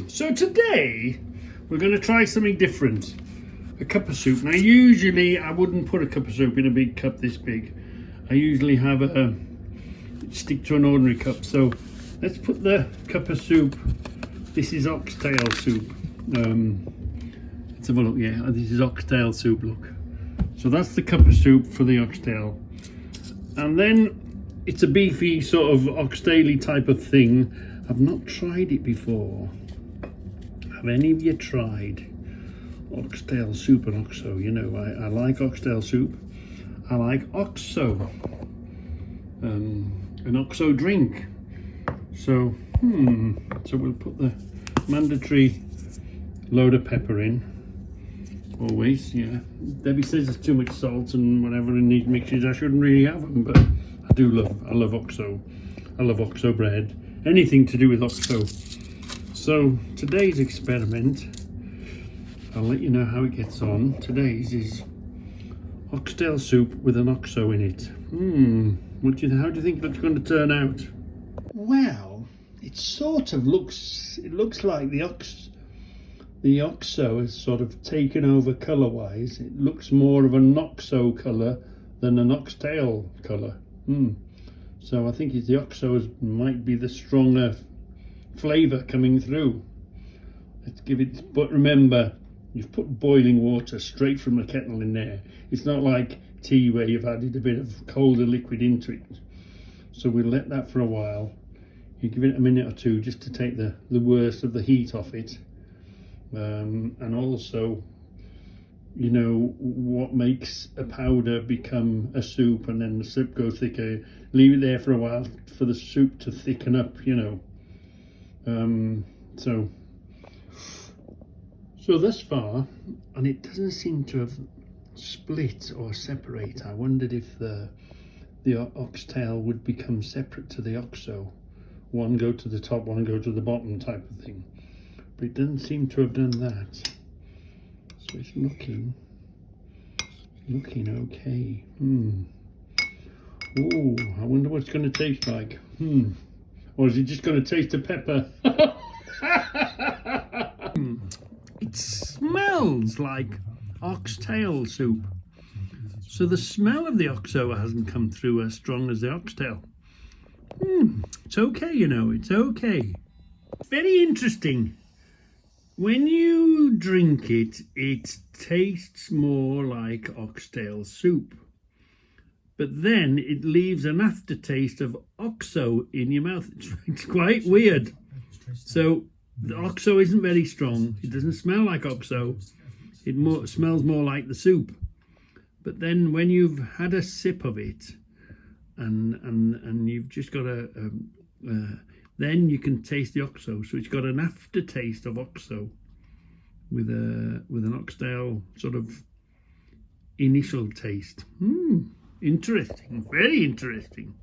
So today we're going to try something different. A cup of soup. Now usually I wouldn't put a cup of soup in a big cup this big. I usually have stick to an ordinary cup. So let's put the cup of soup. This is oxtail soup. Let's have a look. Yeah, this is oxtail soup. Look. So that's the cup of soup for the oxtail. And then it's a beefy sort of oxtail-y type of thing. I've not tried it before. Have any of you tried oxtail soup and oxo? You know, I like oxtail soup. I like oxo. An oxo drink. So, so we'll put the mandatory load of pepper in. Always, yeah. Debbie says there's too much salt and whatever in these mixes. I shouldn't really have them, but I love oxo. I love oxo bread. Anything to do with oxo. So today's experiment, I'll let you know how it gets on. Today's is oxtail soup with an oxo in it. How do you think that's going to turn out? Well, it sort of looks. It looks like the oxo has sort of taken over colour-wise. It looks more of an oxo colour than an oxtail colour. So I think the oxo might be the stronger flavour coming through. Let's give it, but remember, you've put boiling water straight from the kettle in there. It's not like tea where you've added a bit of colder liquid into it. So we'll let that for a while. You give it a minute or two just to take the worst of the heat off it. And also, you know, what makes a powder become a soup and then the soup goes thicker. Leave it there for a while for the soup to thicken up, you know. So thus far, and it doesn't seem to have split or separate. I wondered if the oxtail would become separate to the oxo. One go to the top, one go to the bottom type of thing. But it doesn't seem to have done that. So it's looking okay. Oh, I wonder what it's going to taste like. Or is it just going to taste of pepper? It smells like oxtail soup. So the smell of the oxo hasn't come through as strong as the oxtail. It's okay, you know, it's okay. Very interesting. When you drink it, it tastes more like oxtail soup. But then it leaves an aftertaste of oxo in your mouth. It's quite weird. So the oxo isn't very strong. It doesn't smell like oxo. It smells more like the soup. But then when you've had a sip of it, and you've just got then you can taste the oxo. So it's got an aftertaste of oxo with an oxtail sort of initial taste. Interesting, very interesting.